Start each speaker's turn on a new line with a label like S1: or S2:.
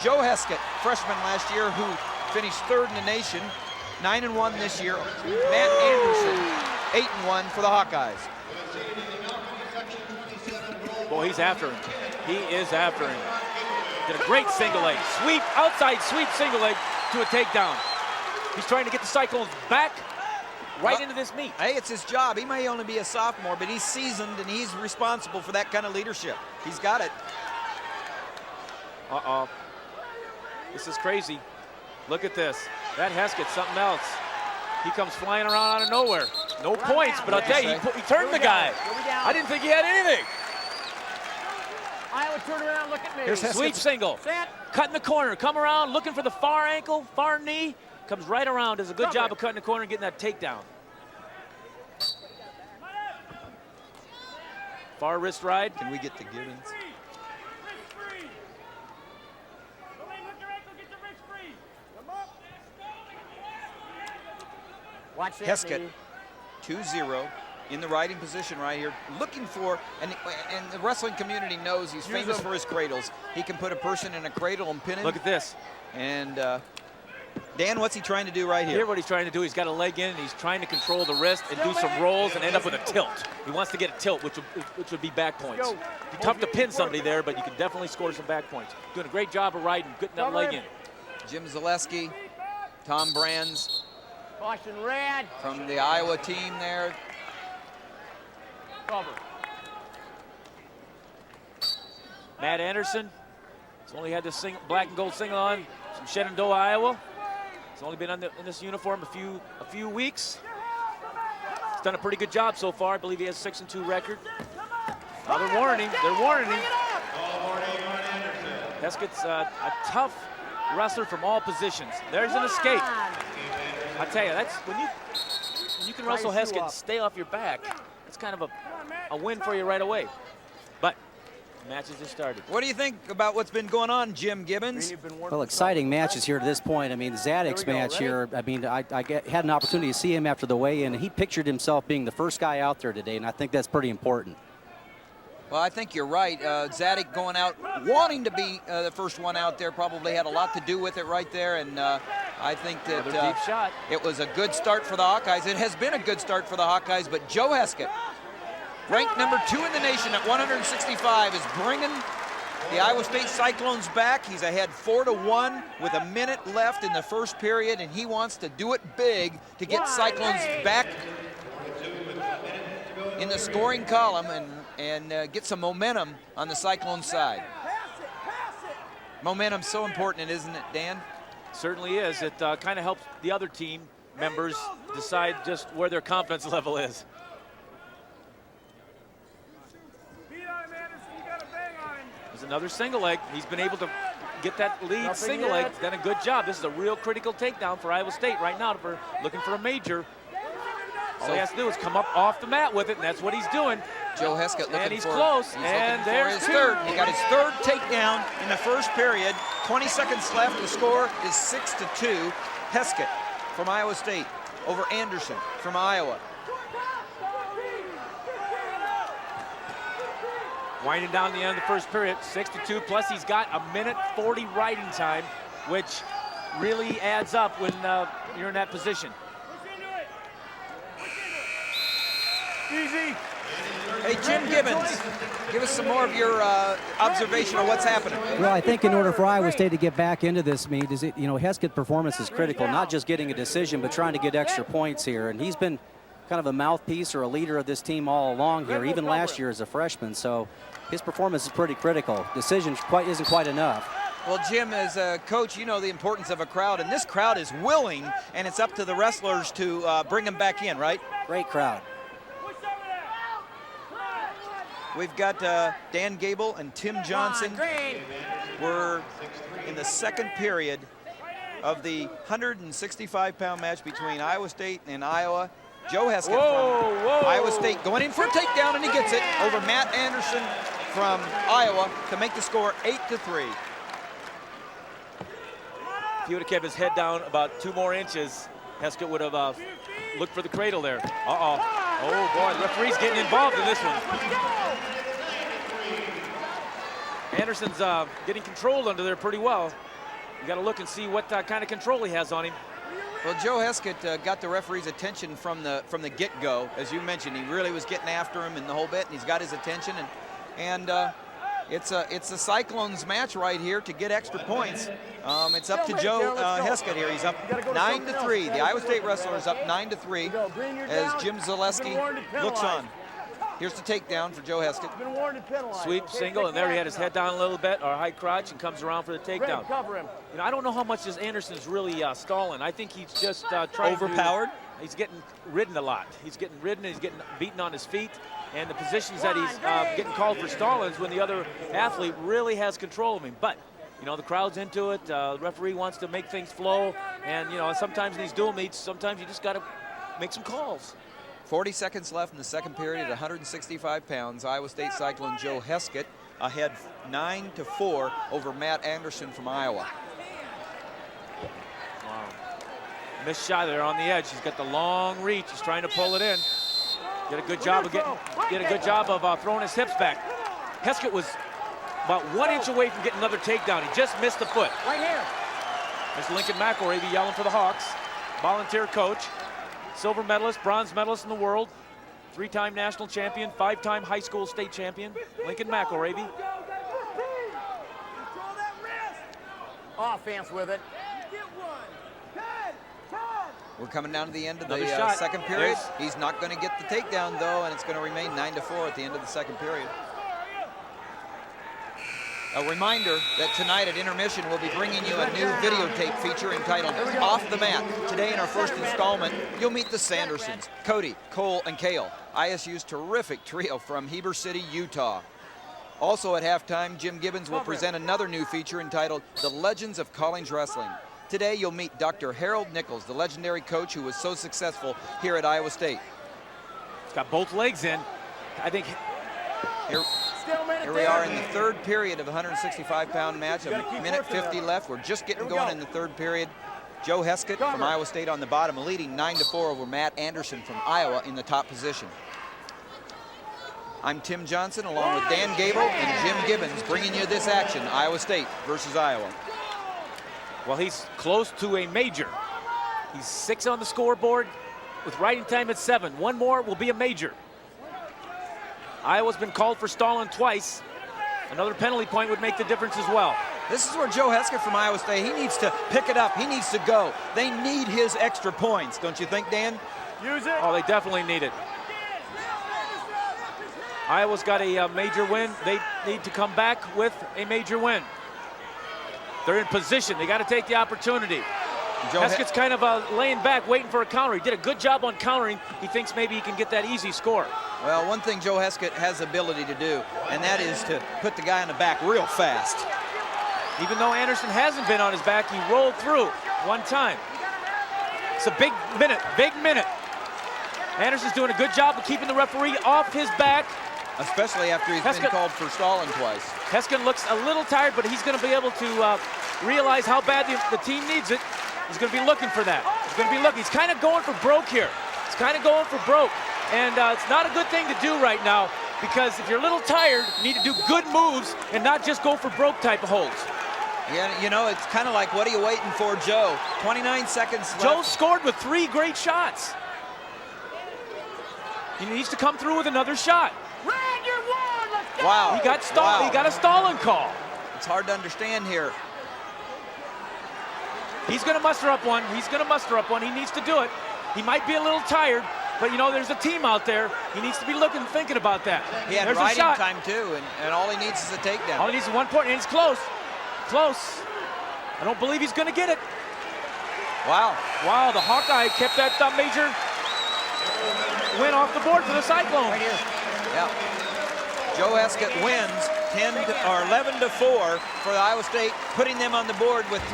S1: Joe Heskett, freshman last year, who finished 3rd in the nation, 9-1 this year. Matt Anderson, 8-1 for the Hawkeyes.
S2: Boy, he's after him. He is after him. Did a great single leg. Sweep, outside sweep single leg to a takedown. He's trying to get the Cyclones back right into this meet.
S1: Hey, it's his job. He may only be a sophomore, but he's seasoned and he's responsible for that kind of leadership. He's got it.
S2: Uh-oh. This is crazy. Look at this. That Heskett's something else. He comes flying around out of nowhere. No points, but I'll tell you, he turned the guy. I didn't think he had anything.
S3: Iowa, turn around, look at me.
S1: Here's
S2: Sweep single.
S3: Set.
S2: Cut in the corner, come around, looking for the far ankle, far knee. Comes right around, does a good job of cutting the corner and getting that takedown. Far wrist ride.
S1: Can we get to Gibbons?
S3: Watch that,
S1: Heskett,
S3: knee.
S1: 2-0 in the riding position right here, looking for, and the wrestling community knows he's famous for his cradles. He can put a person in a cradle and pin him.
S2: Look at this.
S1: And Dan, what's he trying to do right here?
S2: Here what he's trying to do, he's got a leg in and he's trying to control the wrist and do some rolls and end up with a tilt. He wants to get a tilt, which would be back points. Tough to pin somebody there, but you can definitely score some back points. Doing a great job of riding, getting that leg in.
S1: Jim Zaleski, Tom Brands.
S3: Caution red.
S1: From the Iowa team there.
S3: Cover.
S2: Matt Anderson. He's only had this black and gold single on from Shenandoah, Iowa. He's only been in this uniform a few weeks. He's done a pretty good job so far. I believe he has a 6-2 record. Now they're warning him. They're warning him. Heskett's a tough wrestler from all positions. There's an escape. I tell you, that's when you can wrestle Heskett and stay off your back. It's kind of a win for you right away. But matches just started.
S1: What do you think about what's been going on, Jim Gibbons?
S4: Well, exciting matches here to this point. I mean, Zadek's match here, I mean, I had an opportunity to see him after the weigh-in, and he pictured himself being the first guy out there today, and I think that's pretty important.
S1: Well, I think you're right. Zadek going out, wanting to be the first one out there, probably had a lot to do with it right there. And I think that
S2: deep shot.
S1: It was a good start for the Hawkeyes. It has been a good start for the Hawkeyes, but Joe Heskett, ranked number 2 in the nation at 165, is bringing the Iowa State Cyclones back. He's ahead 4-1 with a minute left in the first period, and he wants to do it big to get Cyclones back in the scoring column and get some momentum on the Cyclone side. Momentum's so important, isn't it, Dan?
S2: Certainly is. It kind of helps the other team members decide just where their confidence level is. There's another single leg. He's been able to get that lead single leg. He's done a good job. This is a real critical takedown for Iowa State right now. For looking for a major. All he has to do is come up off the mat with it, and that's what he's doing.
S1: Joe Heskett looking
S2: and he's
S1: for,
S2: close,
S1: he's
S2: and
S1: looking
S2: there's
S1: for his third. He got his third takedown in the first period. 20 seconds left. The score is 6-2. Heskett from Iowa State over Anderson from Iowa.
S2: Winding down the end of the first period, 6-2. Plus he's got a minute 40 riding time, which really adds up when you're in that position.
S3: Easy.
S1: Hey, Jim Gibbons, give us some more of your observation of what's happening.
S4: Well, I think in order for Iowa State to get back into this meet, Heskett's performance is critical, not just getting a decision, but trying to get extra points here. And he's been kind of a mouthpiece or a leader of this team all along here, even last year as a freshman. So his performance is pretty critical. Decision isn't quite enough.
S1: Well, Jim, as a coach, you know the importance of a crowd, and this crowd is willing, and it's up to the wrestlers to bring them back in, right?
S4: Great crowd.
S1: We've got Dan Gable and Tim Johnson. We're in the second period of the 165-pound match between Iowa State and Iowa. Joe Heskett from Iowa State going in for a takedown, and he gets it over Matt Anderson from Iowa to make the score 8-3.
S2: If he would have kept his head down about 2 more inches, Heskett would have looked for the cradle there. Oh boy, the referee's getting involved in this one. Anderson's getting controlled under there pretty well. You got to look and see what kind of control he has on him.
S1: Well, Joe Heskett got the referee's attention from the get-go. As you mentioned, he really was getting after him in the whole bit, and he's got his attention. And it's a Cyclones match right here to get extra points. It's up to Joe Heskett here. He's up 9-3. The Iowa State wrestler is up 9-3 as Jim Zaleski looks on. Here's the takedown for Joe Heskett.
S2: Sweep, single, and there he had his head down a little bit, or high crotch, and comes around for the takedown. You know, I don't know how much this Anderson's really stalling. I think he's just trying
S1: overpowered.
S2: He's getting ridden a lot. He's getting ridden, he's getting beaten on his feet, and the positions that he's getting called for stallings when the other athlete really has control of him. But, you know, the crowd's into it. The referee wants to make things flow, and, you know, sometimes in these dual meets, sometimes you just got to make some calls.
S1: 40 seconds left in the second period at 165 pounds. Iowa State Cyclone Joe Heskett ahead 9-4 over Matt Anderson from Iowa.
S2: Wow. Missed shot there on the edge. He's got the long reach. He's trying to pull it in. Did a good job of throwing his hips back. Heskett was about 1 inch away from getting another takedown. He just missed the foot.
S3: Right here.
S2: There's Lincoln McElravy yelling for the Hawks. Volunteer coach. Silver medalist, bronze medalist in the world, 3-time national champion, 5-time high school state champion, Lincoln McElravy.
S3: Offense with it.
S1: We're coming down to the end of the
S2: shot.
S1: second period. He's not going to get the takedown, though, and it's going to remain 9-4 at the end of the second period. A reminder that tonight at intermission, we'll be bringing you a new videotape feature entitled Off the Mat. Today in our first installment, you'll meet the Sandersons, Cody, Cole, and Cale, ISU's terrific trio from Heber City, Utah. Also at halftime, Jim Gibbons will present another new feature entitled The Legends of College Wrestling. Today, you'll meet Dr. Harold Nichols, the legendary coach who was so successful here at Iowa State.
S2: He's got both legs in. I think
S1: Here we are in the third period of the 165-pound match. A minute 50 left. We're just getting going in the third period. Joe Heskett from Iowa State on the bottom, leading 9-4 over Matt Anderson from Iowa in the top position. I'm Tim Johnson, along with Dan Gable and Jim Gibbons, bringing you this action, Iowa State versus Iowa.
S2: Well, he's close to a major. He's 6 on the scoreboard with riding time at 7. One more will be a major. Iowa's been called for stalling twice. Another penalty point would make the difference as well.
S1: This is where Joe Heskett from Iowa State, he needs to pick it up. He needs to go. They need his extra points, don't you think, Dan?
S3: Use it.
S2: Oh, they definitely need it. Iowa's got a major win. They need to come back with a major win. They're in position. They got to take the opportunity. Heskett's kind of laying back, waiting for a counter. He did a good job on countering. He thinks maybe he can get that easy score.
S1: Well, one thing Joe Heskett has the ability to do, and that is to put the guy on the back real fast.
S2: Even though Anderson hasn't been on his back, he rolled through one time. It's a big minute, big minute. Anderson's doing a good job of keeping the referee off his back.
S1: Especially after he's been called for stalling twice.
S2: Heskett looks a little tired, but he's going to be able to realize how bad the team needs it. He's going to be looking for that. He's going to be looking. He's kind of going for broke here. He's kind of going for broke. And it's not a good thing to do right now, because if you're a little tired, you need to do good moves and not just go for broke type of holds.
S1: Yeah, you know, it's kind of like, what are you waiting for, Joe? 29 seconds left.
S2: Joe scored with 3 great shots. He needs to come through with another shot.
S1: Wow.
S2: He got stalled. Wow. He got a stalling call.
S1: It's hard to understand here.
S2: He's going to muster up one. He's going to muster up one. He needs to do it. He might be a little tired, but you know, there's a team out there. He needs to be looking and thinking about that.
S1: He had riding time too, and all he needs is a takedown.
S2: All he needs is 1 point, and it's close. Close. I don't believe he's going to get it.
S1: Wow.
S2: Wow, the Hawkeye kept that major win off the board for the Cyclones.
S3: Right here.
S1: Yeah. Joe Heskett wins 11-4 for Iowa State, putting them on the board with 3.